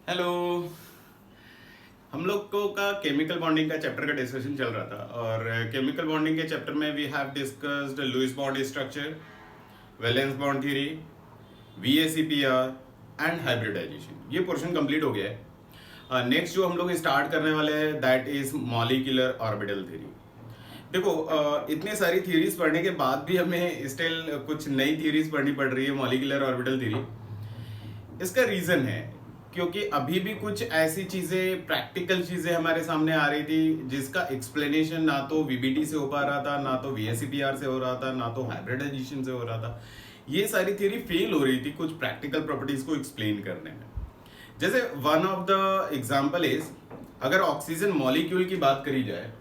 Hello. हम लोग को का केमिकल बॉन्डिंग का चैप्टर का डिस्कशन चल रहा था और केमिकल बॉन्डिंग के चैप्टर में we have discussed Lewis bond structure, valence bond theory, VACPR and hybridisation. ये पोर्शन कंप्लीट हो गया है। नेक्स्ट जो हम लोग स्टार्ट करने वाले हैं that is molecular orbital theory. देखो, इतने सारी थ्योरीज पढ़ने के बाद भी हमें स्टिल कुछ नई थ्योरीज पढ़नी पड़ रही है मॉलिक्यूलर ऑर्बिटल थ्योरी। इसका रीजन है क्योंकि अभी भी कुछ ऐसी चीजें, प्रैक्टिकल चीजें हमारे सामने आ रही थी जिसका एक्सप्लेनेशन ना तो VBT से हो पा रहा था, ना तो VACPR से हो रहा था, ना तो हाइब्रिडाइजेशन से हो रहा था। ये सारी थ्योरी फेल हो रही थी कुछ प्रैक्टिकल प्रॉपर्टीज को एक्सप्लेन करने में। जैसे one of the example is, अगर ऑक्सीजन मॉलिक्यूल की बात करी जाए,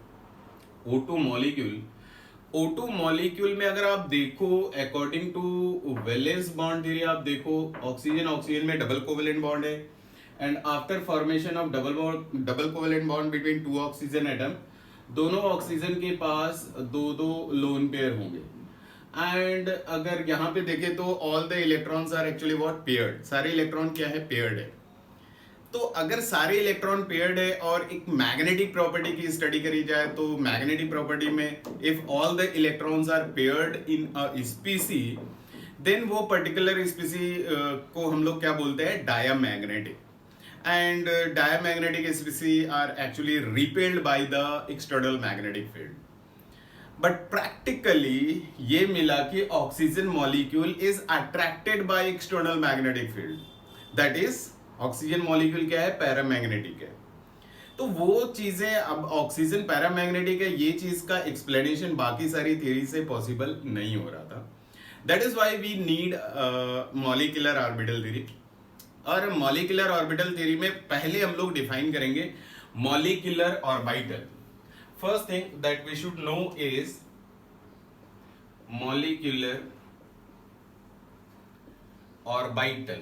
O2 मॉलिक्यूल, O2 मॉलिक्यूल में अगर आप देखो according to valence bond theory, आप देखो ऑक्सीजन ऑक्सीजन में डबल कोवेलेंट बॉन्ड है and after formation of double covalent bond between two oxygen atom, दोनों ऑक्सीजन के पास दो दो लोन पेयर होंगे। एंड अगर यहाँ पे देखें तो all the electrons are actually what, paired. सारे इलेक्ट्रॉन क्या है, पेयर्ड है। तो अगर सारे इलेक्ट्रॉन पेयर्ड है और एक मैग्नेटिक प्रॉपर्टी की स्टडी करी जाए तो मैग्नेटिक प्रॉपर्टी में if all the electrons are paired in a species, then वो पर्टिकुलर स्पीसी को हम लोग क्या बोलते हैं, diamagnetic. And diamagnetic species are actually repelled by the external magnetic field. But practically ये मिला कि oxygen molecule is attracted by external magnetic field, that is oxygen molecule क्या है, पैरामैग्नेटिक है। तो वो चीजें, अब ऑक्सीजन पैरामैग्नेटिक है, ये चीज का एक्सप्लेनेशन बाकी सारी थ्योरी से पॉसिबल नहीं हो रहा था। That is why we need molecular orbital theory. और मॉलिक्यूलर ऑर्बिटल थ्योरी में पहले हम लोग डिफाइन करेंगे molecular orbital. First thing that we should know is molecular orbital.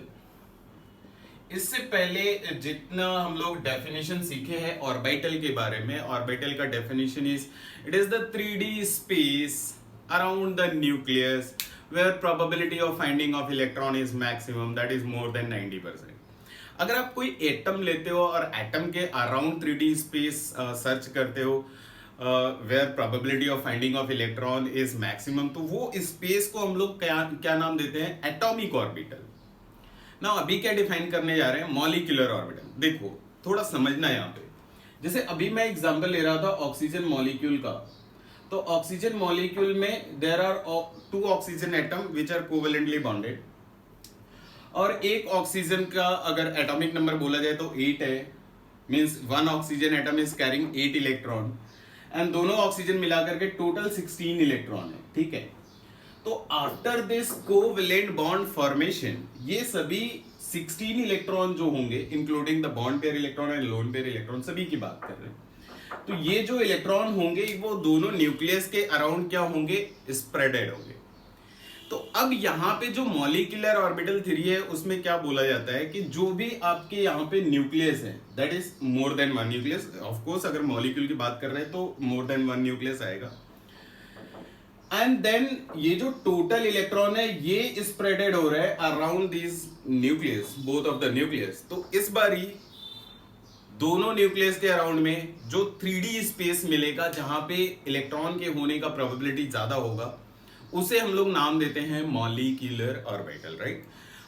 इससे पहले जितना हम लोग डेफिनेशन सीखे हैं ऑर्बिटल के बारे में, ऑर्बिटल का definition is, it is the 3D space around the nucleus where probability of finding of electron is maximum, that is more than 90%। अगर आप कोई एटम लेते हो और एटम के अराउंड 3D स्पेस सर्च करते हो where probability of finding of electron is maximum, तो वो स्पेस को हम लोग क्या क्या नाम देते हैं, एटॉमिक ऑर्बिटल। ना अभी क्या डिफाइन करने जा रहे हैं, मॉलिक्यूलर ऑर्बिटल। देखो थोड़ा समझना यहाँ पे, जैसे अभी मैं एग्जांपल ले रहा था ऑक्सीजन मॉलिक्यूल का। तो ऑक्सीजन मॉलिक्यूल में there are two oxygen atom which are covalently bonded, और एक ऑक्सीजन का अगर एटॉमिक नंबर बोला जाए तो 8 है, means one oxygen atom is carrying 8 electron and दोनों ऑक्सीजन मिलाकर के टोटल 16 इलेक्ट्रॉन है, ठीक है। तो after this covalent bond formation, ये सभी 16 इलेक्ट्रॉन जो होंगे, including the bond pair electron and lone pair electron, सभी की बात कर रहे हैं। तो ये जो इलेक्ट्रॉन होंगे वो दोनों न्यूक्लियस के अराउंड क्या होंगे, स्प्रेडेड होंगे। तो अब यहाँ पे जो मॉलिक्यूलर ऑर्बिटल थ्योरी है उसमें क्या बोला जाता है कि जो भी आपके यहाँ पे न्यूक्लियस है, that is more than one nucleus. Of course अगर मॉलिक्यूल की बात कर रहे हैं तो मोर देन वन न्यूक्लियस आएगा। एंड देन ये जो टोटल इलेक्ट्रॉन है ये स्प्रेडेड हो रहा है around this nucleus, both of the nucleus. तो इस बारी दोनों न्यूक्लियस के अराउंड में जो 3D स्पेस मिलेगा जहां पे इलेक्ट्रॉन के होने का प्रोबेबिलिटी ज्यादा होगा, उसे हम लोग नाम देते हैं molecular orbital, right.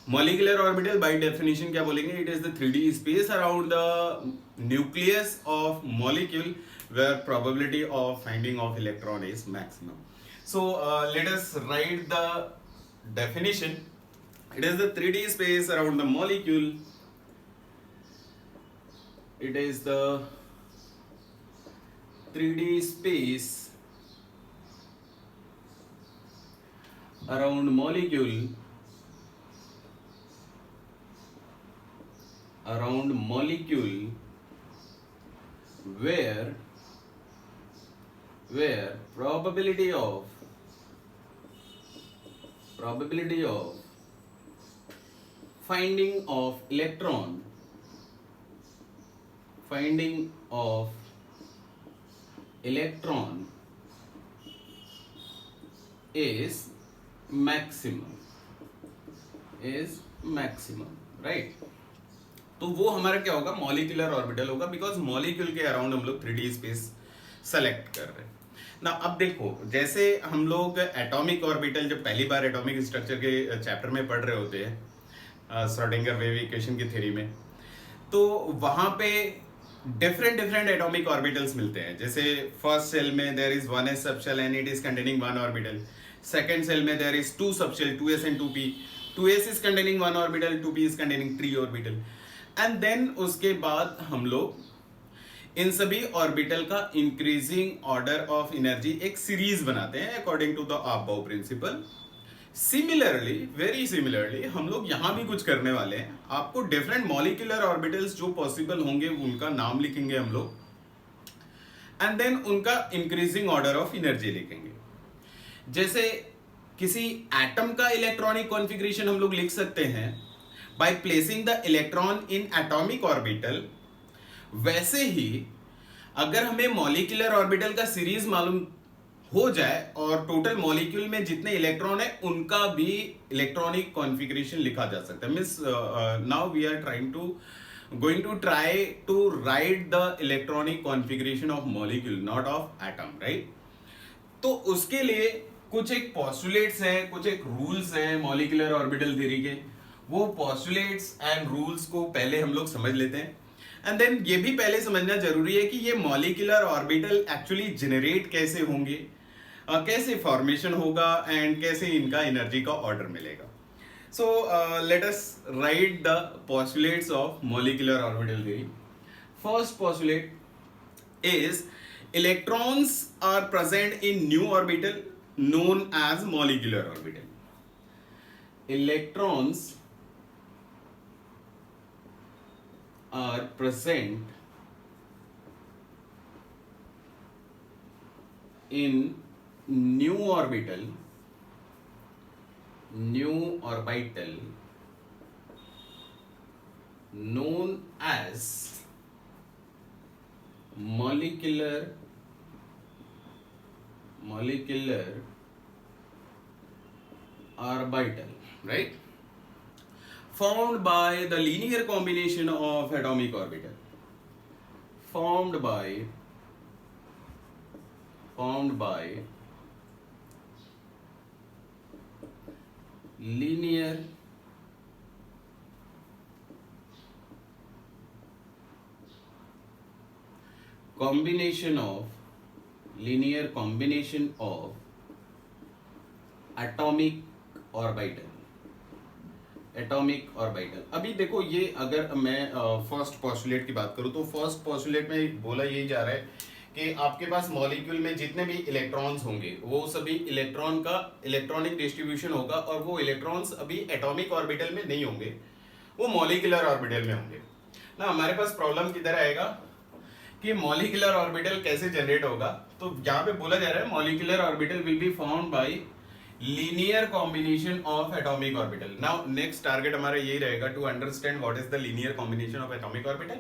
Molecular orbital by definition क्या बोलेंगे, it is the 3D space around the nucleus of molecule where probability of finding of electron is maximum. So let us write the definition. It is the 3D space around the molecule. It is the 3D space around molecule, where probability of finding of electron is maximum, right. तो वो हमारा क्या होगा, molecular orbital होगा, because molecule के around हम लोग 3D space select कर रहे हैं ना। अब देखो, जैसे हम लोग एटॉमिक ऑर्बिटल जब पहली बार एटॉमिक स्ट्रक्चर के चैप्टर में पढ़ रहे होते हैं श्रोडिंगर वेव इक्वेशन की थ्योरी में, तो वहां पे डिफरेंट डिफरेंट एटॉमिक ऑर्बिटल्स मिलते हैं। जैसे फर्स्ट सेल में there is 1s subshell and it is containing 1 orbital. Second shell में there is 2 subshell 2s and 2p। 2s is containing 1 orbital, 2p is containing 3 orbital. And then उसके बाद हम लोग इन सभी ऑर्बिटल का इंक्रीजिंग ऑर्डर ऑफ एनर्जी एक series बनाते हैं according to the above principle. Similarly, very similarly, हम लोग यहां भी कुछ करने वाले हैं। आपको डिफरेंट मॉलिक्यूलर ऑर्बिटल्स जो पॉसिबल होंगे उनका नाम लिखेंगे हम लोग, एंड देन उनका इंक्रीजिंग ऑर्डर ऑफ एनर्जी लिखेंगे। जैसे किसी एटम का इलेक्ट्रॉनिक कॉन्फ़िगरेशन हम लोग लिख सकते हैं by placing the electron in atomic orbital, वैसे ही अगर हमें मॉलिक्यूलर ऑर्बिटल का सीरीज मालूम हो जाए और टोटल मॉलिक्यूल में जितने इलेक्ट्रॉन है उनका भी इलेक्ट्रॉनिक कॉन्फ़िगरेशन लिखा जा सकता है। Means now we are going to try to write the electronic configuration of molecule, not of atom, right? तो उसके लिए कुछ एक postulates हैं, कुछ एक rules हैं molecular orbital theory के। वो postulates and rules को पहले हम लोग समझ लेते हैं, एंड देन ये भी पहले समझना जरूरी है कि ये मॉलिक्यूलर ऑर्बिटल एक्चुअली जनरेट कैसे होंगे, कैसे फॉर्मेशन होगा, एंड कैसे इनका एनर्जी का ऑर्डर मिलेगा। So let us write the postulates of molecular orbital theory. First postulate is electrons are present in new orbital known as molecular orbital. Electrons are present in new orbital known as molecular orbital, right? Formed by the linear combination of atomic orbital. Formed by linear combination of atomic orbital. अभी देखो, ये अगर मैं first postulate की बात करूं तो first postulate में बोला यही जा रहा है कि आपके पास मॉलिक्यूल में जितने भी इलेक्ट्रॉन्स होंगे वो सभी इलेक्ट्रॉन का इलेक्ट्रॉनिक डिस्ट्रीब्यूशन होगा, और वो इलेक्ट्रॉन्स अभी एटॉमिक ऑर्बिटल में नहीं होंगे, वो मॉलिक्यूलर ऑर्बिटल में होंगे ना। हमारे पास प्रॉब्लम किधर आएगा कि मॉलिक्यूलर ऑर्बिटल कैसे जनरेट होगा। तो यहाँ पे बोला जा रहा है molecular orbital will be found by linear combination of atomic orbital. Now next target हमारा यही रहेगा to understand what is the linear combination of atomic orbital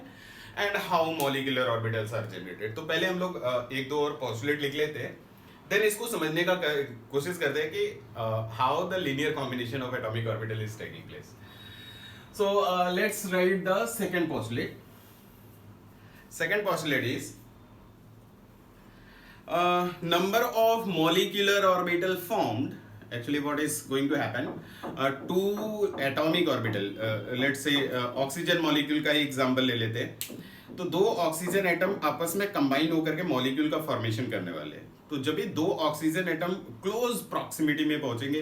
and how molecular orbitals are generated. तो पहले हम लोग एक दो और पोस्टुलेट लिख लेते हैं, देन इसको समझने का कोशिश करते हैं कि how the linear combination of atomic orbital is taking place. So let's write the second postulate. Second postulate is number of molecular orbital formed. Actually, what is going to happen? Two atomic orbital. Let's say oxygen molecule का example ले लेते हैं। तो दो oxygen atom आपस में combine होकर के मॉलिक्यूल का फॉर्मेशन करने वाले हैं। तो जब ये दो ऑक्सीजन एटम क्लोज प्रॉक्सिमिटी में पहुंचेंगे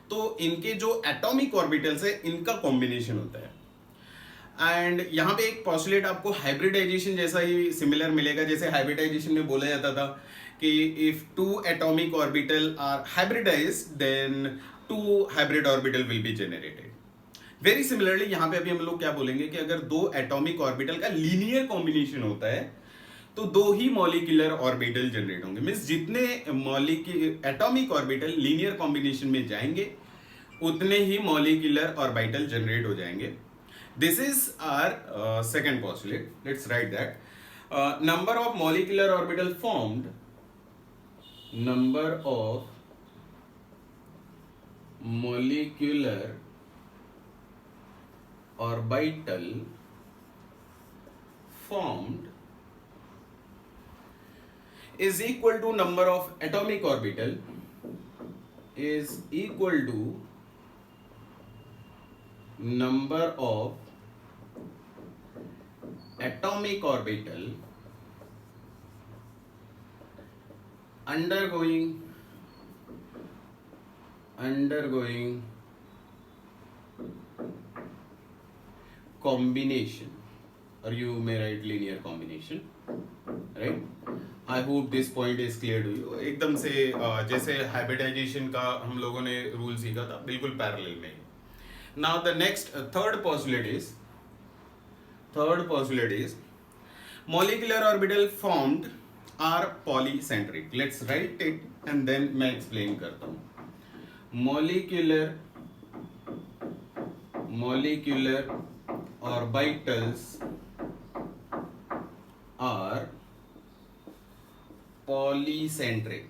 तो इनके जो एटॉमिक ऑर्बिटल्स है इनका कॉम्बिनेशन होता है। एंड यहाँ पे एक पोस्टुलेट आपको हाइब्रिडाइजेशन जैसा ही सिमिलर मिलेगा। जैसे हाइब्रिडाइजेशन में बोला जाता था कि if two atomic orbital are hybridised then two hybrid orbital will be generated. Very similarly यहाँ पे अभी हम लोग क्या बोलेंगे कि अगर दो एटॉमिक ऑर्बिटल का लीनियर कॉम्बिनेशन होता है तो दो ही मॉलिक्यूलर ऑर्बिटल जनरेट होंगे। मीन्स जितने एटॉमिक ऑर्बिटल लीनियर कॉम्बिनेशन में जाएंगे उतने ही मॉलिक्यूलर ऑर्बिटल जनरेट हो जाएंगे। This is our second postulate. Let's write that. Number of molecular orbital formed. Number of molecular orbital formed is equal to number of atomic orbital is equal to number of atomic orbital undergoing combination, or you may write linear combination, right? I hope this point is clear to you. एकदम से जैसे hybridization का हम लोगों ने rule सीखा था, बिल्कुल पैरेलल में. Now the next third postulate is molecular orbital formed are polycentric. Let's write it and then मैं explain करता हूँ. Molecular orbitals are polycentric,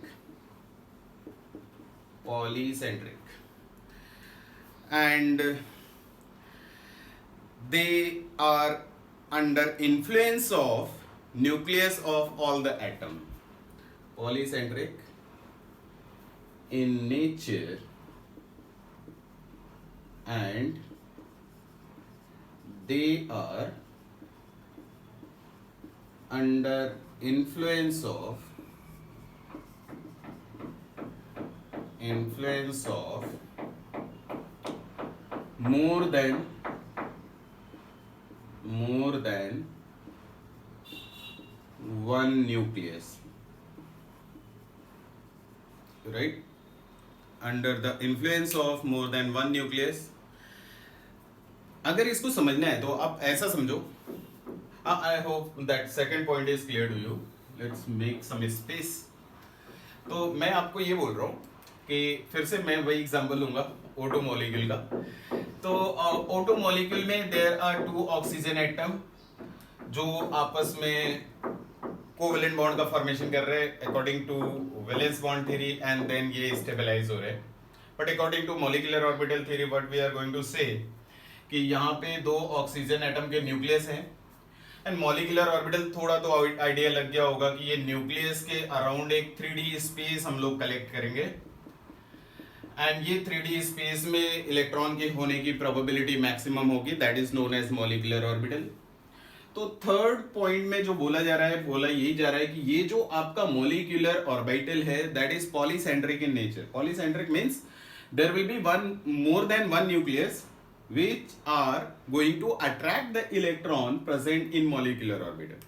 and they are under influence of nucleus of all the atom. Polycentric in nature and they are under influence of more than one nucleus, right? Under the influence of more than one nucleus. अगर इसको समझना है तो आप ऐसा समझो. I hope that second point is clear to you. Let's make some space. तो मैं आपको ये बोल रहा हूँ कि फिर से मैं वही एग्जांपल लूंगा ओटो मॉलिक्यूल का. तो ओटो मॉलिक्यूल में देयर आर 2 ऑक्सीजन एटम जो आपस में कोवेलेंट बॉन्ड का फॉर्मेशन कर रहे हैं according to valence bond theory, and then ये स्टेबलाइज हो रहे हैं. But according to molecular orbital theory what we are going to say कि यहाँ पे 2 ऑक्सीजन एटम के न्यूक्लियस हैं, एंड मॉलिक्यूलर ऑर्बिटल थोड़ा तो आइडिया लग गया होगा कि ये न्यूक्लियस के अराउंड एक 3D स्पेस हम लोग कलेक्ट करेंगे, एंड ये 3D स्पेस में इलेक्ट्रॉन के होने की प्रोबेबिलिटी मैक्सिमम होगी, that is known as molecular orbital. तो थर्ड पॉइंट में जो बोला यही जा रहा है कि ये जो आपका मॉलिक्यूलर ऑर्बिटल है that is polycentric in nature. Polycentric means there will be more than one nucleus which are going to attract the electron present in molecular orbital.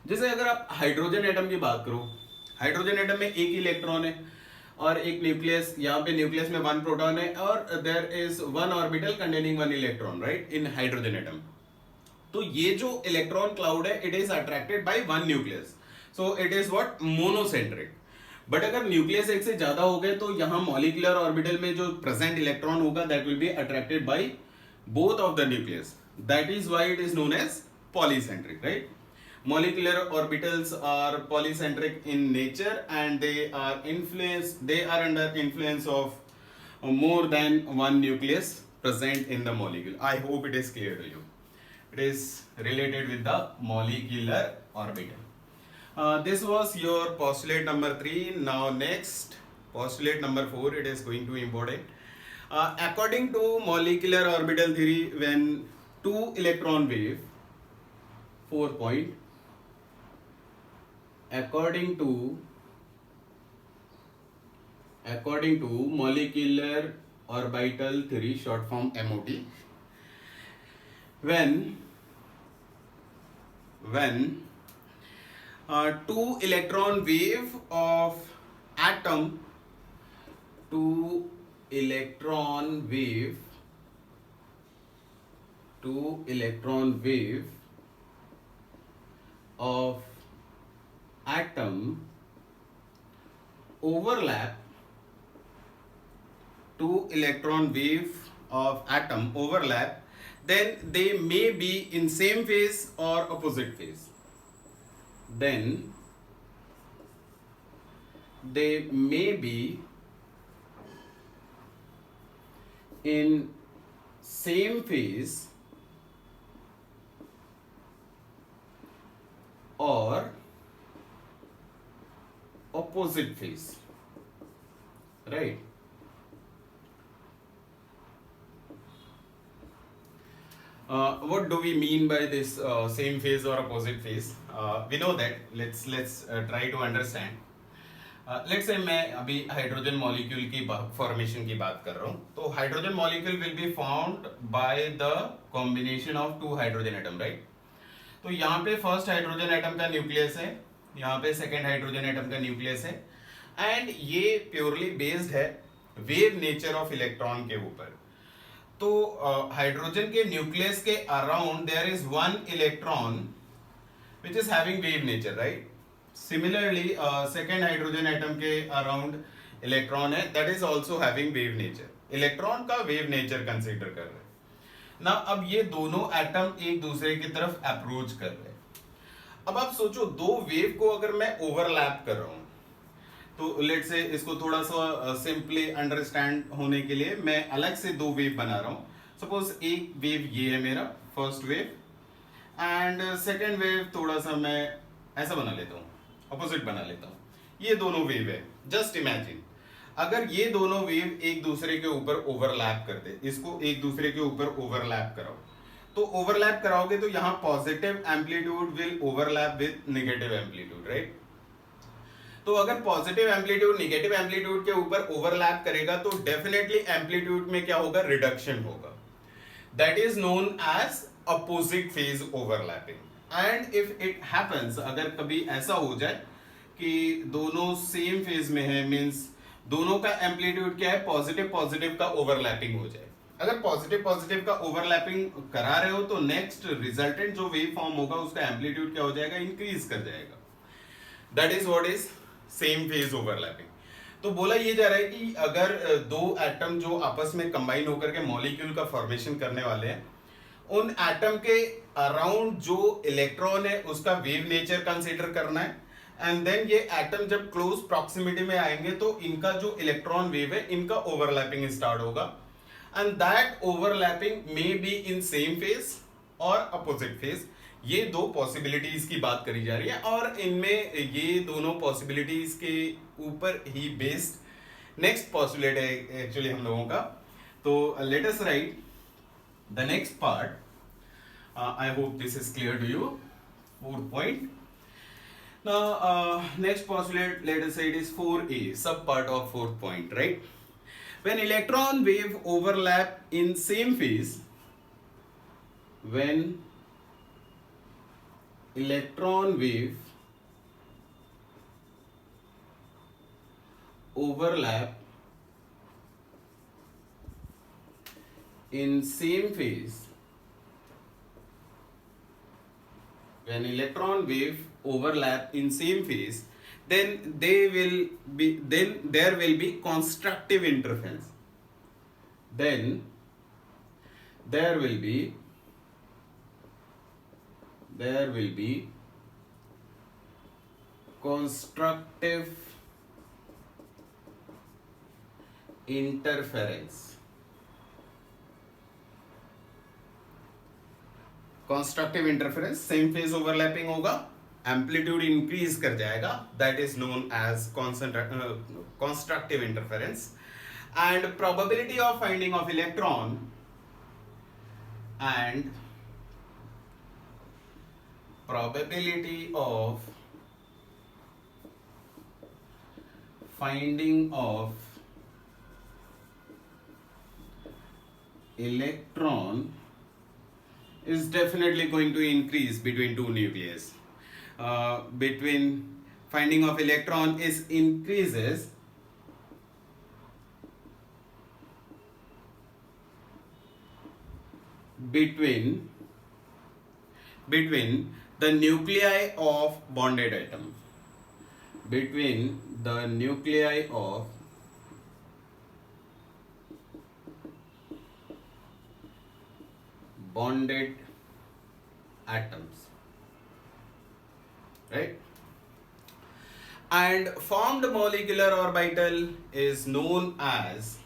जैसे अगर आप हाइड्रोजन एटम की बात करो, हाइड्रोजन एटम में एक electron है और एक न्यूक्लियस, यहाँ पे न्यूक्लियस में 1 प्रोटॉन है और there is 1 orbital containing 1 electron, right, in hydrogen atom. तो ये जो इलेक्ट्रॉन क्लाउड है it is attracted by 1 nucleus, so it is what monocentric. But अगर न्यूक्लियस एक से ज्यादा हो गए तो यहाँ मॉलिक्यूलर ऑर्बिटल में जो प्रेजेंट इलेक्ट्रॉन होगा that will be attracted by both of the nucleus. That is why it is known as polycentric, right? Molecular orbitals are polycentric in nature and they are under influence of more than one nucleus present in the molecule. I hope it is clear to you. It is related with the molecular orbital. This was your postulate number 3. Now next postulate number 4, it is going to be important. According to molecular orbital theory, when 2 electron wave, 4 point, according to molecular orbital theory, short form MOT, when 2 electron wave of atom, 2 electron wave of atom overlap, 2 electron wave of atom overlap, then they may be in same phase or opposite phase. Then they may be in same phase or opposite phase, right? What do we mean by this same phase or opposite phase? We know that. Let's try to understand. Let's say मैं अभी hydrogen molecule की formation की बात कर रहा हूँ. तो hydrogen molecule will be found by the combination of two hydrogen atom, right? तो यहाँ पे फर्स्ट हाइड्रोजन एटम का न्यूक्लियस है, यहाँ पे सेकेंड हाइड्रोजन एटम का न्यूक्लियस है, एंड ये प्योरली बेस्ड है वेव नेचर ऑफ इलेक्ट्रॉन के ऊपर. तो हाइड्रोजन के न्यूक्लियस के around there is one electron which is having wave nature, right? Similarly second hydrogen atom के अराउंड इलेक्ट्रॉन है that is also having wave nature. Electron का wave nature consider कर रहे हैं ना. अब ये दोनों एटम एक दूसरे की तरफ अप्रोच कर रहे हैं. अब आप सोचो, दो वेव को अगर मैं ओवरलैप कर रहा हूं, तो लेट्स से इसको थोड़ा सा सिंपली अंडरस्टैंड होने के लिए मैं अलग से दो वेव बना रहा हूं. सपोज एक वेव ये है मेरा first wave, and second wave थोड़ा सा मैं ऐसा बना लेता हूं, ऑपोजिट बना लेता हूं. ये दोनों वेव है. जस्ट इमेजिन अगर ये दोनों वेव एक दूसरे के ऊपर ओवरलैप करते, इसको एक दूसरे के ऊपर ओवरलैप कराओ, तो ओवरलैप कराओगे तो यहां positive amplitude will overlap with negative amplitude, right? तो अगर पॉजिटिव एम्पलीट्यूड नेगेटिव एम्पलीट्यूड के ऊपर ओवरलैप करेगा तो डेफिनेटली एम्पलीट्यूड में क्या होगा? रिडक्शन होगा. That is known as opposite phase overlapping. And if it happens, अगर कभी ऐसा हो जाए कि दोनों सेम फेज में है, मींस दोनों का एम्पलीट्यूड क्या है? पॉजिटिव पॉजिटिव का ओवरलैपिंग हो जाए. अगर पॉजिटिव पॉजिटिव का ओवरलैपिंग करा रहे हो तो नेक्स्ट रिजल्टेंट जो वेव फॉर्म होगा उसका एम्पलीट्यूड क्या हो जाएगा? इंक्रीज कर जाएगा. That is what is same phase overlapping. तो बोला ये जा रहा है कि अगर दो एटम जो आपस में कंबाइन होकर के मॉलिक्यूल का फॉर्मेशन करने वाले हैं, उन एटम के अराउंड जो इलेक्ट्रॉन है उसका वेव नेचर कंसीडर करना है, एंड देन ये एटम जब क्लोज प्रॉक्सिमिटी में आएंगे तो इनका जो इलेक्ट्रॉन वेव है इनका ओवरलैपिंग स्टार्ट होगा, and that overlapping may be in same phase और अपोजिट फेज. ये दो पॉसिबिलिटीज की बात करी जा रही है, और इनमें ये दोनों पॉसिबिलिटीज के ऊपर ही बेस्ड नेक्स्ट पॉसिबिलिटी है एक्चुअली हम लोगों का. तो late us right the next part. I hope this is clear to you. Fourth point. Now next postulate, let us say it is 4a, sub part of fourth point, right? When electron wave overlap in same phase, when electron wave overlap in same phase, when electron wave overlap in same phase, then there will be constructive interference. Then there will be constructive interference. Constructive interference, same phase overlapping होगा, amplitude increase कर जाएगा, that is known as constructive interference. And probability of finding of electron and probability of finding of electron is definitely going to increase between two nucleus. Between finding of electron is increases between the nuclei of bonded atom, between the nuclei of bonded atoms, right? And formed molecular orbital is known as,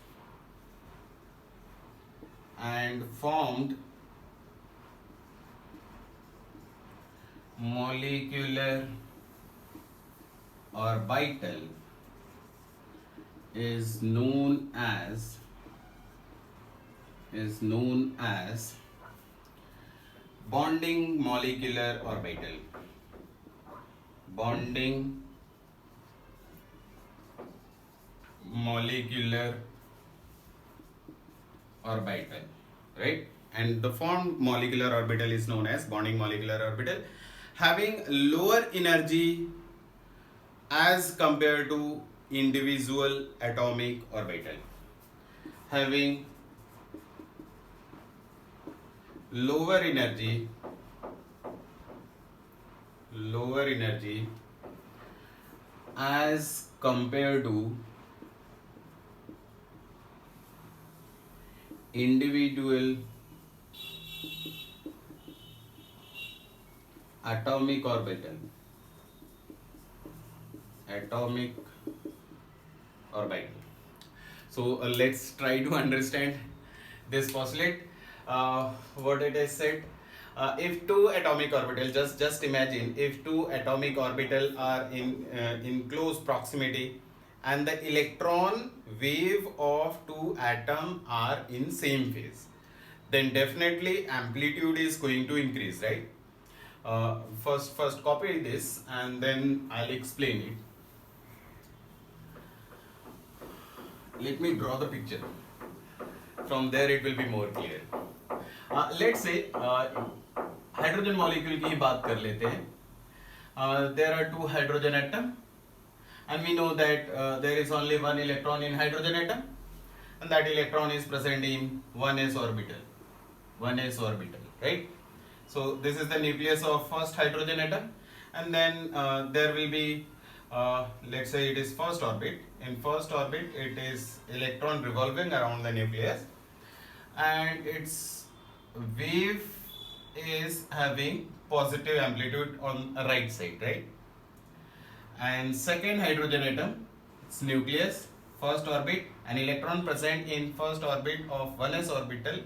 and formed molecular orbital is known as bonding molecular orbital. Bonding molecular orbital, right? And the formed molecular orbital is known as bonding molecular orbital, having lower energy as compared to individual atomic orbital. Having lower energy as compared to individual atomic orbital. So let's try to understand this postulate. What it is said, if two atomic orbital, just imagine if two atomic orbital are in close proximity and the electron wave of two atom are in same phase, then definitely amplitude is going to increase, right? First copy this and then I'll explain it. Let me draw the picture. From there it will be more clear. Let's say hydrogen molecule की बात कर लेते हैं. There are two hydrogen atom and we know that there is only one electron in hydrogen atom and that electron is present in 1s orbital, right? So this is the nucleus of first hydrogen atom, and then there will be let's say it is first orbit. In first orbit it is electron revolving around the nucleus and its wave is having positive amplitude on the right side, right? And second hydrogen atom, its nucleus, first orbit, an electron present in first orbit of 1s orbital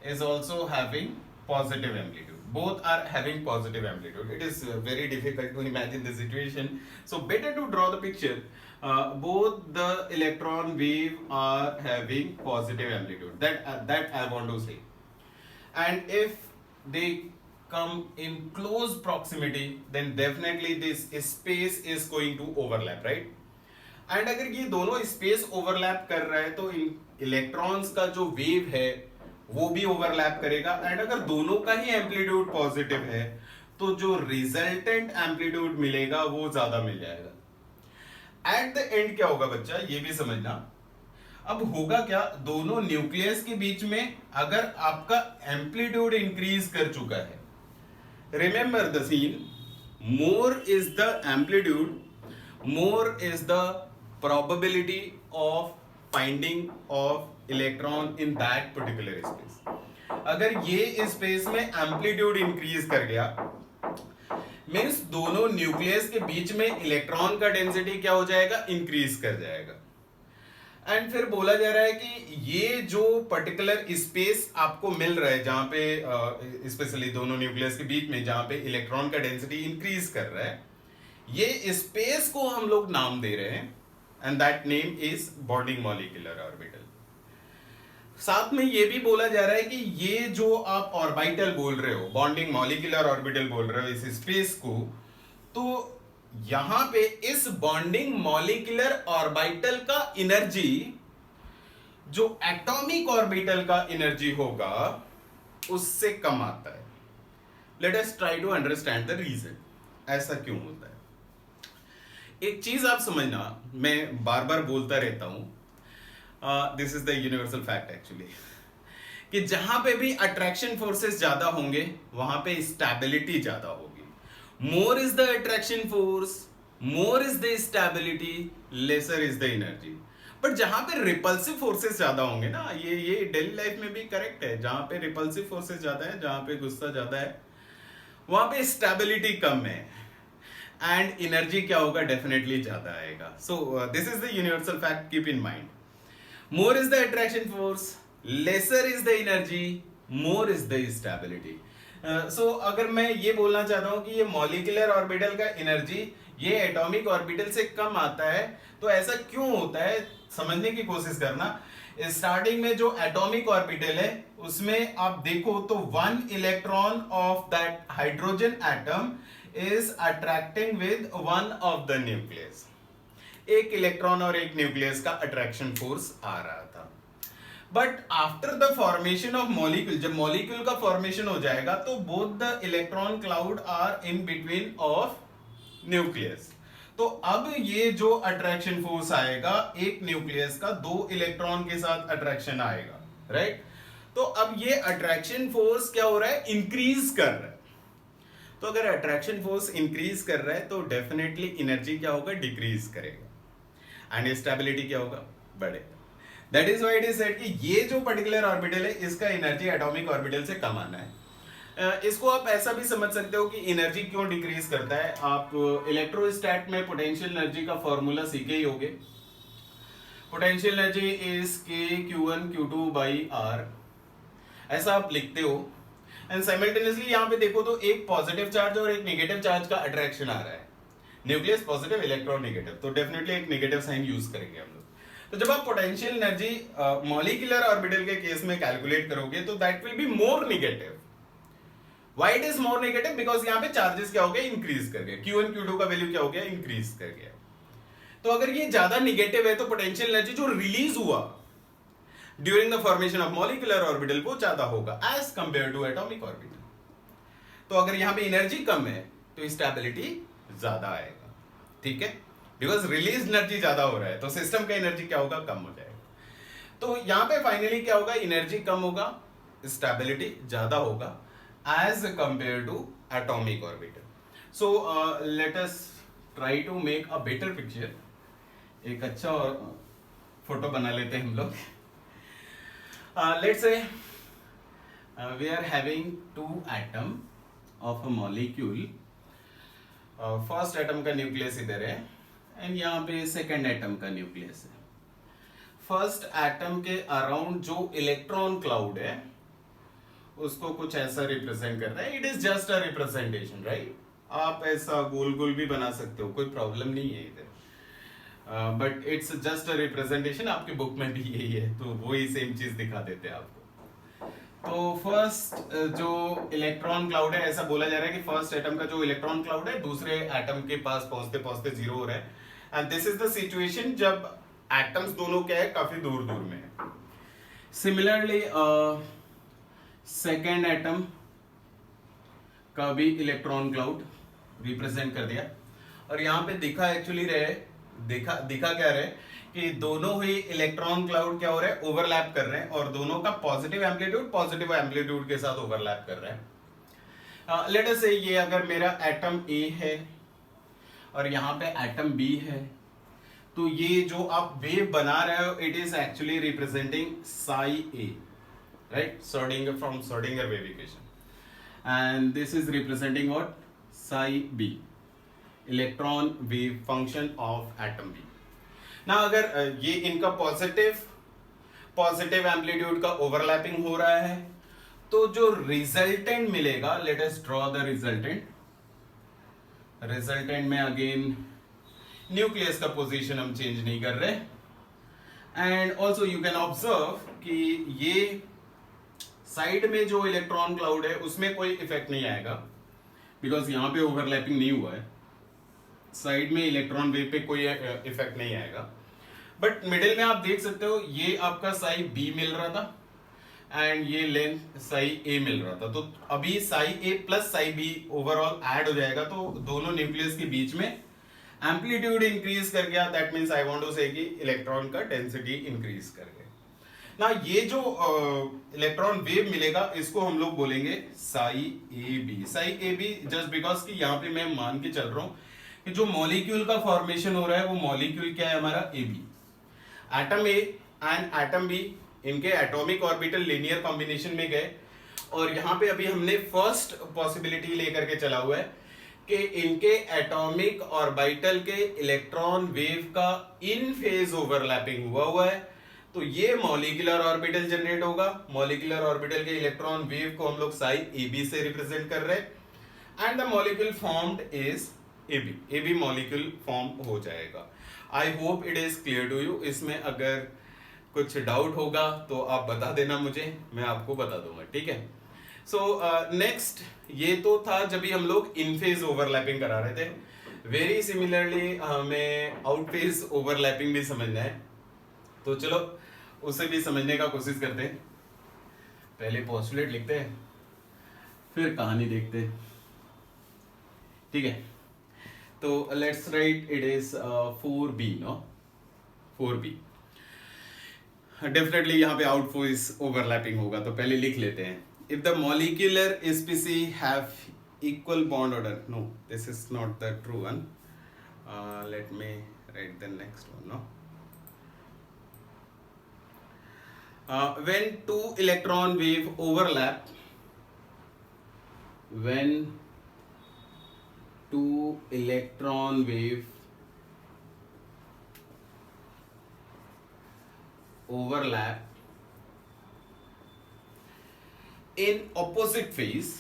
is also having positive amplitude. Both are having positive amplitude. It is very difficult to imagine the situation, so better to draw the picture. Both the electron wave are having positive amplitude. That I want to say. And if they come in close proximity, then definitely this space is going to overlap, right? And अगर ये दोनों space overlap कर रहा है तो electrons का जो wave है वो भी ओवरलैप करेगा. एंड अगर दोनों का ही एम्पलीट्यूड पॉजिटिव है तो जो रिजल्टेंट एम्पलीट्यूड मिलेगा वो ज्यादा मिल जाएगा. एट द एंड क्या होगा बच्चा, ये भी समझना. अब होगा क्या, दोनों न्यूक्लियस के बीच में अगर आपका एम्पलीट्यूड इंक्रीज कर चुका है, remember the scene, more is the amplitude, more is the probability of finding of electron in that particular space. अगर ये स्पेस में एम्पलीट्यूड इंक्रीज कर गया मीन्स दोनों न्यूक्लियस के बीच में इलेक्ट्रॉन का डेंसिटी क्या हो जाएगा, इंक्रीज कर जाएगा. एंड फिर बोला जा रहा है कि ये जो पर्टिकुलर स्पेस आपको मिल रहा है जहां पे स्पेशली दोनों न्यूक्लियस के बीच में जहां पे इलेक्ट्रॉन का डेंसिटी इंक्रीज कर रहा है, ये स्पेस को हम लोग नाम दे रहे हैं and that name is bonding molecular orbital. साथ में ये भी बोला जा रहा है कि ये जो आप ऑर्बिटल बोल रहे हो, बॉन्डिंग मॉलिक्यूलर ऑर्बिटल बोल रहे हो इस स्पेस को, तो यहां पे इस बॉन्डिंग मॉलिक्यूलर ऑर्बिटल का एनर्जी जो एटॉमिक ऑर्बिटल का एनर्जी होगा उससे कम आता है. Let us try to understand the reason, ऐसा क्यों होता है. एक चीज आप समझना, मैं बार बार बोलता रहता हूं, this is the universal fact actually, कि जहां पे भी अट्रैक्शन फोर्सेस ज्यादा होंगे वहां पे स्टेबिलिटी ज्यादा होगी. More is the attraction force, more is the stability, lesser is the energy. But जहां पे रिपल्सिव फोर्सेस ज्यादा होंगे ना, ये डेली लाइफ में भी करेक्ट है, जहां पे रिपल्सिव फोर्सेस ज्यादा है, जहां पे गुस्सा ज्यादा है, वहां पे स्टेबिलिटी कम है एंड एनर्जी क्या होगा, डेफिनेटली ज्यादा आएगा. So this is the universal fact, keep in mind. More is the attraction force, lesser is the energy, more is the stability. So अगर मैं ये बोलना चाहता हूं कि ये मॉलिक्यूलर ऑर्बिटल का एनर्जी ये एटॉमिक ऑर्बिटल से कम आता है, तो ऐसा क्यों होता है समझने की कोशिश करना। स्टार्टिंग में जो एटॉमिक ऑर्बिटल है उसमें आप देखो तो 1 electron of that hydrogen atom is attracting with one of the nucleus. एक इलेक्ट्रॉन और एक न्यूक्लियस का अट्रैक्शन फोर्स आ रहा था। But after the formation of molecule, जब मॉलिक्यूल का फॉर्मेशन हो जाएगा तो both the electron cloud are in between of nucleus. तो अब ये जो अट्रैक्शन फोर्स आएगा एक न्यूक्लियस का 2 इलेक्ट्रॉन के साथ अट्रैक्शन आएगा, राइट। तो अब ये अट्रैक्शन फोर्स क्या हो रहा है, इंक्रीज कर रहा है। तो अगर अट्रैक्शन फोर्स इंक्रीज कर रहा है तो डेफिनेटली एनर्जी क्या होगा, डिक्रीज करेगा एंड स्टेबिलिटी क्या होगा, बढ़ेगा। That is why it is said कि ये जो पर्टिकुलर ऑर्बिटल है इसका एनर्जी एटॉमिक ऑर्बिटल से कम आना है। इसको आप ऐसा भी समझ सकते हो कि एनर्जी क्यों डिक्रीज करता है। आप इलेक्ट्रोस्टैट में पोटेंशियल एनर्जी का फॉर्मूला सीखे ही होगे। Potential energy is K(Q1 Q2 by R), ऐसा आप लिखते हो। एंड साइमल्टेनियसली यहाँ पे देखो तो एक पॉजिटिव चार्ज और एक नेगेटिव चार्ज का अट्रैक्शन आ रहा है, न्यूक्लियस पॉजिटिव इलेक्ट्रॉन नेगेटिव, तो डेफिनेटली एक नेगेटिव साइन यूज करेंगे हम लोग। तो जब आप पोटेंशियल एनर्जी मॉलिक्यूलर ऑर्बिटल के केस में कैलकुलेट करोगे तो that will be more negative. Why it is more negative, because यहाँ पे चार्जेस क्या हो गए, इंक्रीज कर गए। Q1 Q2 का वैल्यू क्या हो गया, इंक्रीज कर गया। तो अगर ये ज्यादा नेगेटिव है तो पोटेंशियल एनर्जी जो रिलीज हुआ during the formation of molecular orbital वो ज्यादा होगा as compare to atomic orbital. तो अगर यहाँ पे एनर्जी कम है तो स्टेबिलिटी ज्यादा आएगा, ठीक है, बिकॉज रिलीज एनर्जी ज्यादा हो रहा है तो सिस्टम का एनर्जी क्या होगा, कम हो जाएगा। तो यहाँ पे फाइनली क्या होगा, एनर्जी कम होगा, स्टेबिलिटी ज्यादा होगा as compared to atomic orbital. So let us try to make a better picture. एक अच्छा फोटो बना लेते हैं हम लोग। Let's say we are having 2 atom of a molecule. First atom का न्यूक्लियस इधर है एंड यहाँ पे सेकेंड एटम का न्यूक्लियस है। फर्स्ट एटम के अराउंड जो इलेक्ट्रॉन क्लाउड है उसको कुछ ऐसा रिप्रेजेंट कर रहा है। It is just a representation, right. आप ऐसा गोल गोल भी बना सकते हो, कोई प्रॉब्लम नहीं है इधर, but it's just a representation. आपके बुक में भी यही है तो वही सेम चीज दिखा देते हैं आपको। तो फर्स्ट जो इलेक्ट्रॉन क्लाउड है, ऐसा बोला जा रहा है कि फर्स्ट एटम का जो इलेक्ट्रॉन क्लाउड है दूसरे एटम के पास पहुंचते पहुंचते 0 हो रहा है। And this is the situation जब एटम्स दोनों क्या है, काफी दूर दूर में है। सिमिलरली सेकेंड एटम का भी इलेक्ट्रॉन क्लाउड रिप्रेजेंट कर दिया और यहां पे दिखा एक्चुअली रहे, दिखा क्या रहे कि दोनों ही इलेक्ट्रॉन क्लाउड क्या हो रहे हैं, ओवरलैप कर रहे हैं और दोनों का पॉजिटिव एम्पलीट्यूड के साथ ओवरलैप कर रहे हैं। लेट अस से ये अगर मेरा एटम ए है और यहाँ पे एटम बी है तो ये जो आप वेव बना रहे हो it is actually representing Sai A, right, Schrodinger from Schrodinger wave equation, and this is representing what, psi b, electron wave function of atom B. now अगर ये इनका पॉजिटिव एम्पलीट्यूड का ओवरलैपिंग हो रहा है तो जो रिजल्टेंट मिलेगा, let us draw the resultant में अगेन न्यूक्लियस का पोजीशन हम चेंज नहीं कर रहे and also you can observe कि ये साइड में जो इलेक्ट्रॉन क्लाउड है उसमें कोई इफेक्ट नहीं आएगा बिकॉज यहां पे ओवरलैपिंग नहीं हुआ है। साइड में इलेक्ट्रॉन वेव पे कोई इफेक्ट नहीं आएगा। बट मिडिल में आप देख सकते हो ये आपका साई बी मिल रहा था एंड ये लेंथ साई ए मिल रहा था। तो अभी psi A plus psi B overall add हो जाएगा तो दोनों न्यूक्लियस के बीच में एम्पलीट्यूड इंक्रीज कर गया। That means I want to say कि इलेक्ट्रॉन का डेंसिटी इंक्रीज कर गया ना। ये जो इलेक्ट्रॉन वेव मिलेगा इसको हम लोग बोलेंगे psi A B. Psi A B just because कि यहाँ पे मैं मान के चल रहा हूं कि जो मॉलिक्यूल का फॉर्मेशन हो रहा है वो मॉलिक्यूल क्या है हमारा, A B. Atom A and atom B इनके एटॉमिक ऑर्बिटल लीनियर कॉम्बिनेशन में गए और यहाँ पे अभी हमने फर्स्ट पॉसिबिलिटी लेकर के चला हुआ है कि इनके एटॉमिक ऑर्बिटल के इलेक्ट्रॉन वेव का इन फेज ओवरलैपिंग हुआ है। तो तो ये मॉलिक्यूलर ऑर्बिटल जनरेट होगा। मॉलिक्यूलर ऑर्बिटल के इलेक्ट्रॉन वेव को हम लोग साई ए बी से रिप्रेजेंट कर रहे हैं and the molecule formed is A B molecule form हो जाएगा। I hope it is clear to you. इसमें अगर कुछ डाउट होगा तो आप बता देना मुझे, मैं आपको बता दूंगा, ठीक है। सो नेक्स्ट, ये तो था जब भी हम लोग इन फेज ओवरलैपिंग करा रहे थे। वेरी सिमिलरली हमें आउट फेज ओवरलैपिंग भी समझना है, तो चलो उसे भी समझने का कोशिश करते हैं। पहले पोस्टुलेट लिखते हैं, फिर कहानी देखते हैं, ठीक है। तो let's write it is 4b, no 4b। Definitely यहाँ पे आउट फेज ओवरलैपिंग होगा, तो पहले लिख लेते हैं। If the molecular स्पीसी have equal bond order, no, this is not the true one. Let me write the next one, no. When two electron wave overlap, when two electron wave overlap in opposite phase,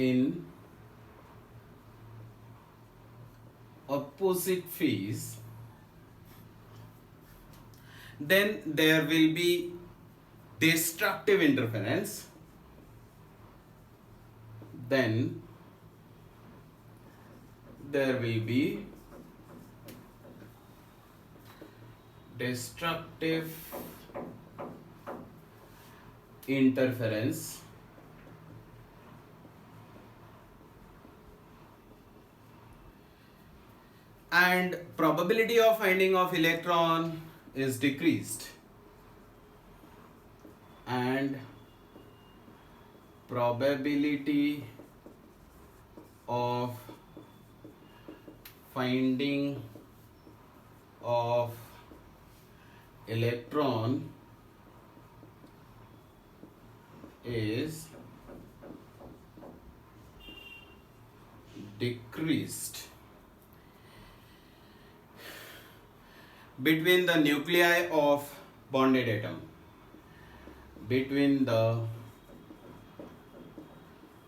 in opposite phase, then there will be destructive interference, then there will be destructive interference and probability of finding of electron is decreased, and probability of finding of electron is decreased between the nuclei of bonded atom, between the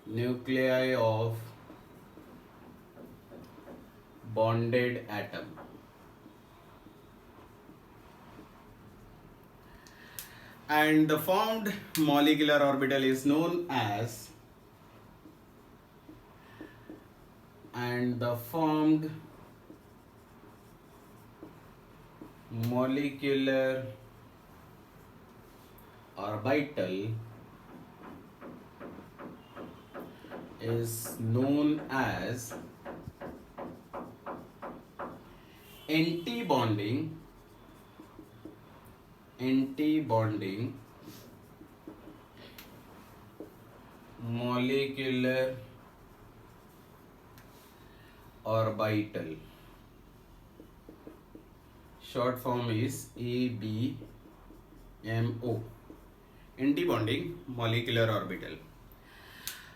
nuclei of bonded atom. And the formed molecular orbital is known as, and the formed molecular orbital is known as antibonding molecular orbital. Short form is ABMO, antibonding molecular orbital,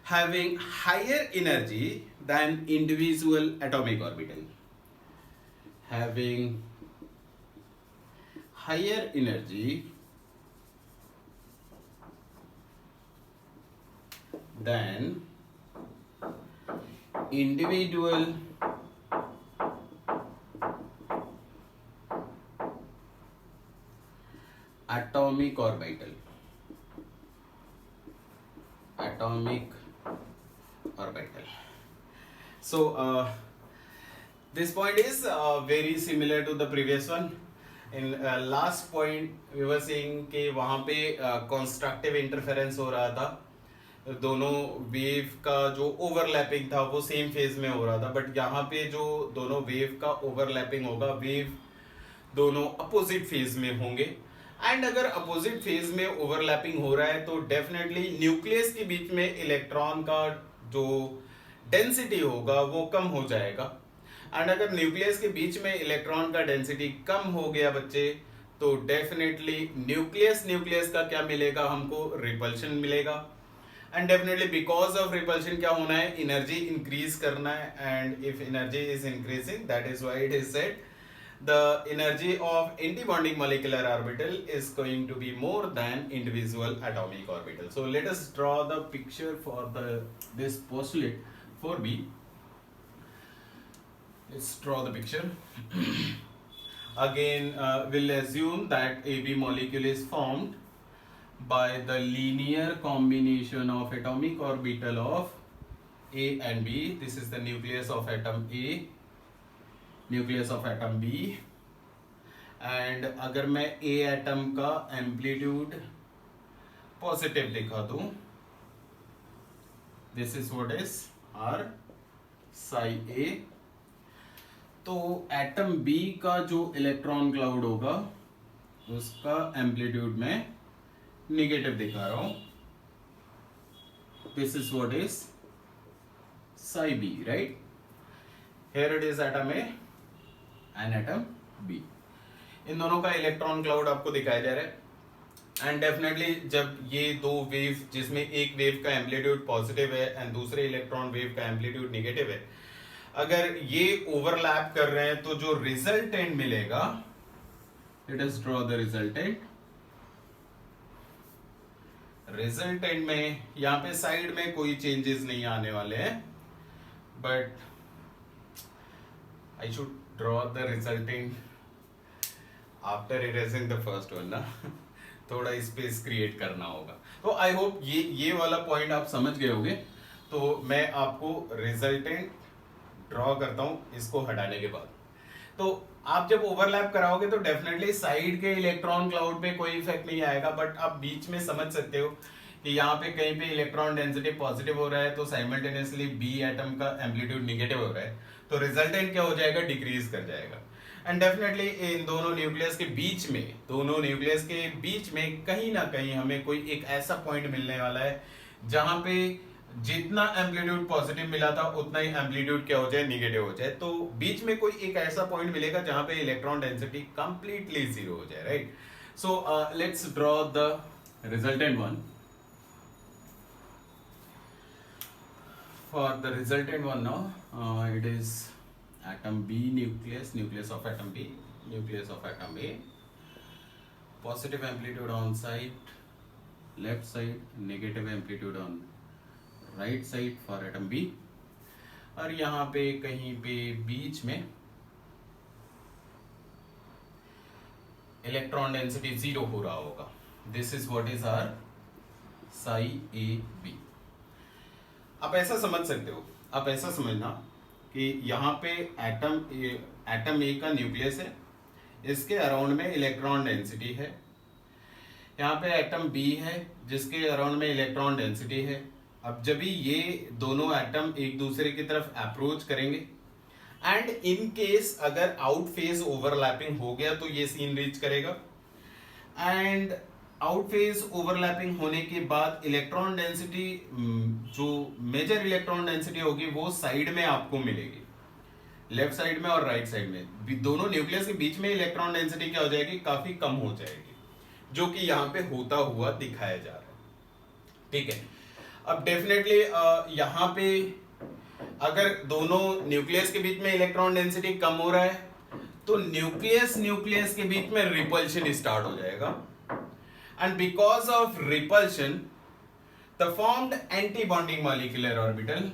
having higher energy than individual atomic orbital, having higher energy than individual atomic orbital. So this point is very similar to the previous one. In last point we were saying कि वहाँ पे constructive interference हो रहा था, दोनों wave का जो overlapping था वो सेम फेज में हो रहा था, बट यहाँ पे जो दोनों वेव का ओवरलैपिंग होगा, वेव दोनों अपोजिट फेज में होंगे। एंड अगर अपोजिट फेज में ओवरलैपिंग हो रहा है तो डेफिनेटली न्यूक्लियस के बीच में इलेक्ट्रॉन का जो डेंसिटी होगा वो कम हो जाएगा। एंड अगर न्यूक्लियस के बीच में इलेक्ट्रॉन का डेंसिटी कम हो गया बच्चे, तो डेफिनेटली न्यूक्लियस का क्या मिलेगा, हमको रिपल्शन मिलेगा। And definitely because of repulsion क्या होना है, एनर्जी इंक्रीज करना है। And if energy is increasing, that is why it is said the energy of antibonding molecular orbital is going to be more than individual atomic orbital. So let us draw the picture for this postulate 4b. Let's draw the picture. Again, we'll assume that AB molecule is formed by the linear combination of atomic orbital of A and B. This is the nucleus of atom A, nucleus of atom B, and अगर मैं A atom का amplitude positive दिखा दूं, this is what is R psi A. तो atom B का जो electron cloud होगा उसका एम्पलीट्यूड में नेगेटिव दिखा रहा हूं. This is what is psi B, right? Here it is atom A and atom B. इन दोनों का इलेक्ट्रॉन क्लाउड आपको दिखाया जा रहा है. एंड डेफिनेटली जब ये दो वेव, जिसमें एक वेव का एम्पलीट्यूड पॉजिटिव है एंड दूसरे इलेक्ट्रॉन वेव का एम्पलीट्यूड नेगेटिव है, अगर ये ओवरलैप कर रहे हैं तो जो रिजल्टेंट मिलेगा, let us draw the resultant. Resultant में यहां पे साइड में कोई चेंजेस नहीं आने वाले हैं, but I should draw the resultant after erasing the first one ना. थोड़ा स्पेस क्रिएट करना होगा. तो आई होप ये वाला पॉइंट आप समझ गए होंगे. तो मैं आपको रिजल्टेंट ड्रॉ करता हूं इसको हटाने के बाद. तो आप जब ओवरलैप कराओगे तो डेफिनेटली साइड के इलेक्ट्रॉन क्लाउड पे कोई इफेक्ट नहीं आएगा, बट आप बीच में समझ सकते हो कि यहाँ पे कहीं पे इलेक्ट्रॉन डेंसिटी पॉजिटिव हो रहा है तो साइमल्टेनियसली बी एटम का एम्पलीट्यूड नेगेटिव हो रहा है, तो रिजल्टेंट क्या हो जाएगा, डिक्रीज कर जाएगा. एंड डेफिनेटली इन दोनों न्यूक्लियस के बीच में कहीं ना कहीं हमें कोई एक ऐसा पॉइंट मिलने वाला है जहां पे जितना एम्पलीट्यूड पॉजिटिव मिला था उतना ही एम्पलीट्यूड क्या हो जाए, नेगेटिव हो जाए. तो बीच में कोई एक ऐसा पॉइंट मिलेगा जहां पे इलेक्ट्रॉन डेंसिटी कंप्लीटली जीरो हो जाए, right? So let's draw the resultant one. For the resultant one now it is atom B nucleus of atom B, nucleus of atom A, positive amplitude on side left side, negative amplitude on right side for atom B, और यहाँ पे कहीं पे बीच में electron density zero हो रहा होगा. This is what is are psi A B. आप ऐसा समझ सकते हो, आप ऐसा समझना कि यहाँ पे एटम ए का न्यूक्लियस है, इसके अराउंड में इलेक्ट्रॉन डेंसिटी है. यहाँ पे एटम बी है जिसके अराउंड में इलेक्ट्रॉन डेंसिटी है. अब जब भी ये दोनों एटम एक दूसरे की तरफ अप्रोच करेंगे एंड इन केस अगर आउट फेज ओवरलैपिंग हो गया तो ये सीन रीच करेगा. एंड आउट फेज ओवरलैपिंग होने के बाद इलेक्ट्रॉन डेंसिटी, जो मेजर इलेक्ट्रॉन डेंसिटी होगी वो साइड में आपको मिलेगी, लेफ्ट साइड में और राइट साइड में. दोनों न्यूक्लियस के बीच में इलेक्ट्रॉन डेंसिटी क्या हो जाएगी, काफी कम हो जाएगी, जो कि यहाँ पे होता हुआ दिखाया जा रहा है. ठीक है. अब डेफिनेटली यहाँ पे अगर दोनों न्यूक्लियस के बीच में इलेक्ट्रॉन डेंसिटी कम हो रहा है तो न्यूक्लियस के बीच में रिपल्शन स्टार्ट हो जाएगा. And because of repulsion, the formed anti-bonding molecular orbital,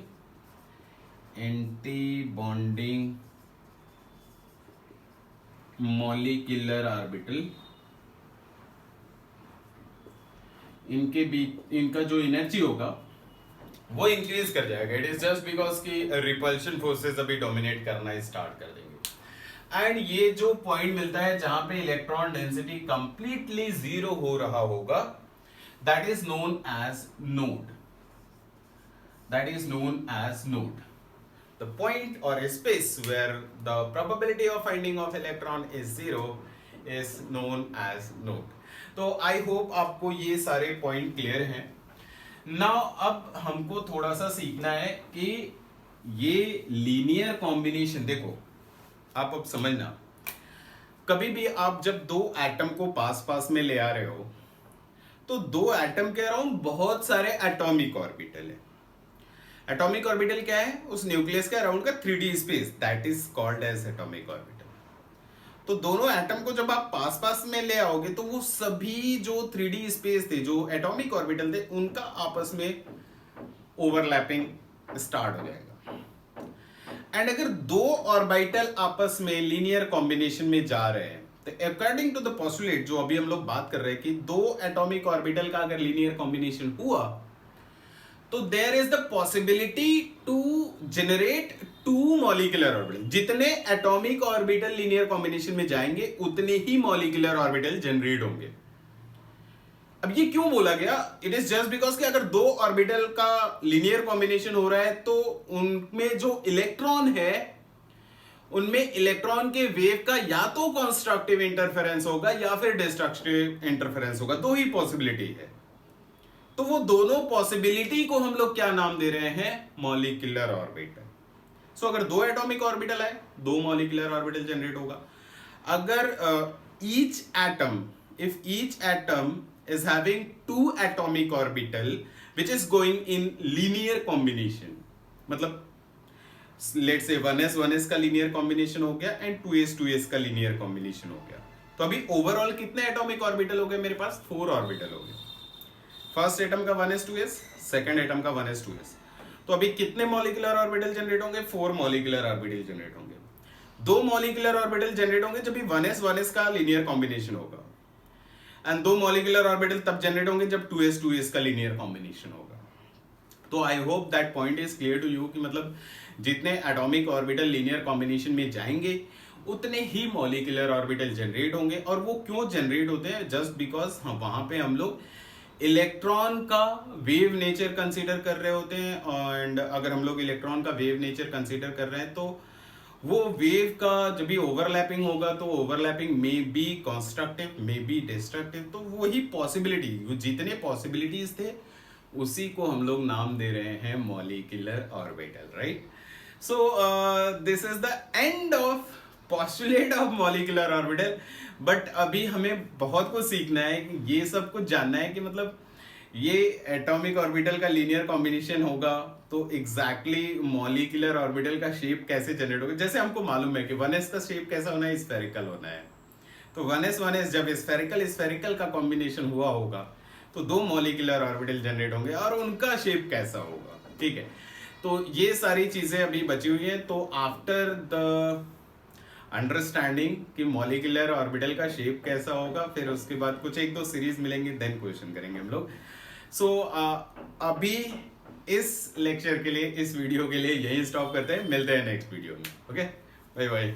इनके बीच इनका जो एनर्जी होगा वो इंक्रीज कर जाएगा. इट इज जस्ट बिकॉज कि रिपल्शन फोर्सेस अभी डोमिनेट करना स्टार्ट कर देंगे. एंड ये जो पॉइंट मिलता है जहां पे इलेक्ट्रॉन डेंसिटी कंप्लीटली जीरो हो रहा होगा, that is known as node. The point or a space where the probability of finding of electron is zero is known as node. तो आई होप आपको ये सारे पॉइंट क्लियर हैं. Now अब हमको थोड़ा सा सीखना है कि ये लीनियर कॉम्बिनेशन, देखो आप अब समझना, कभी भी आप जब दो एटम को पास में ले आ रहे हो तो दो एटम के अराउंड बहुत सारे एटॉमिक ऑर्बिटल है. एटॉमिक ऑर्बिटल क्या है, उस न्यूक्लियस के अराउंड का 3D space, that is called as atomic orbital. तो दोनों एटम को जब आप पास पास में ले आओगे तो वो सभी जो 3D स्पेस थे, जो एटॉमिक ऑर्बिटल थे, उनका आपस में ओवरलैपिंग स्टार्ट हो जाएगा। एंड अगर दो ऑर्बिटल आपस में लीनियर कॉम्बिनेशन में जा रहे हैं तो अकॉर्डिंग टू द पोस्टुलेट जो अभी हम लोग बात कर रहे हैं कि दो एटॉमिक ऑर्बिटल का अगर लीनियर कॉम्बिनेशन हुआ तो there is the possibility to generate two molecular orbital. जितने एटॉमिक ऑर्बिटल लीनियर कॉम्बिनेशन में जाएंगे उतने ही मॉलिक्यूलर ऑर्बिटल जनरेट होंगे। अब ये क्यों बोला गया? इट इज जस्ट बिकॉज कि अगर दो ऑर्बिटल का लीनियर कॉम्बिनेशन हो रहा है तो उनमें जो इलेक्ट्रॉन है उनमें इलेक्ट्रॉन के वेव का या तो कंस्ट्रक्टिव इंटरफेरेंस होगा या फिर डिस्ट्रक्टिव इंटरफेरेंस होगा। दो ही पॉसिबिलिटी है। तो वो दोनों पॉसिबिलिटी को हम लोग क्या नाम दे रहे हैं? Molecular orbital. सो अगर दो एटॉमिक ऑर्बिटल है, दो मॉलिक्यूलर ऑर्बिटल जनरेट होगा। अगर each atom, if each atom is having two atomic orbital which is going in linear combination, मतलब let's say 1s का linear combination हो गया and 2s का linear combination हो गया। तो अभी ओवरऑल कितने एटॉमिक ऑर्बिटल हो गए मेरे पास? 4 ऑर्बिटल हो गए। फर्स्ट एटम का 1s 2s, सेकंड एटम का 1s 2s। तो अभी कितने मॉलिक्यूलर ऑर्बिटल जनरेट होंगे? 4 मॉलिक्यूलर ऑर्बिटल जनरेट होंगे। दो मॉलिक्यूलर ऑर्बिटल जनरेट होंगे जब भी 1s का linear combination होगा, एंड दो मॉलिक्यूलर ऑर्बिटल तब जनरेट होंगे जब 2s का लीनियर कॉम्बिनेशन होगा। तो I hope that point is clear to you कि मतलब जितने एटॉमिक ऑर्बिटल लीनियर कॉम्बिनेशन में जाएंगे उतने ही मॉलिक्यूलर ऑर्बिटल जनरेट होंगे। और वो क्यों जनरेट होते हैं? जस्ट बिकॉज वहां पे हम लोग इलेक्ट्रॉन का वेव नेचर कंसीडर कर रहे होते हैं। एंड अगर हम लोग इलेक्ट्रॉन का वेव नेचर कंसीडर कर रहे हैं तो वो वेव का जब भी ओवरलैपिंग होगा तो ओवरलैपिंग में बी कंस्ट्रक्टिव, में बी डिस्ट्रक्टिव। तो वही पॉसिबिलिटी, जितने पॉसिबिलिटीज थे उसी को हम लोग नाम दे रहे हैं molecular orbital, right? So this is the end of postulate of molecular orbital. But अभी हमें बहुत कुछ सीखना है, ये सब कुछ जानना है कि मतलब ये एटॉमिक ऑर्बिटल का लीनियर कॉम्बिनेशन होगा तो एग्जैक्टली मॉलिक्यूलर ऑर्बिटल का शेप कैसे जनरेट होगा। जैसे हमको मालूम है कि 1s का शेप कैसा होना है? स्फेरिकल होना है। तो 1s जब स्फेरिकल का कॉम्बिनेशन हुआ होगा तो दो मॉलिक्यूलर ऑर्बिटल जनरेट होंगे और उनका शेप कैसा होगा, ठीक है? तो ये सारी चीजें अभी बची हुई है। तो आफ्टर द अंडरस्टैंडिंग कि मॉलिक्यूलर ऑर्बिटल का शेप कैसा होगा, फिर उसके बाद कुछ एक दो सीरीज मिलेंगे, देन क्वेश्चन करेंगे हम लोग। सो अभी इस लेक्चर के लिए, इस वीडियो के लिए यही स्टॉप करते हैं। मिलते हैं नेक्स्ट वीडियो में। Okay, bye bye.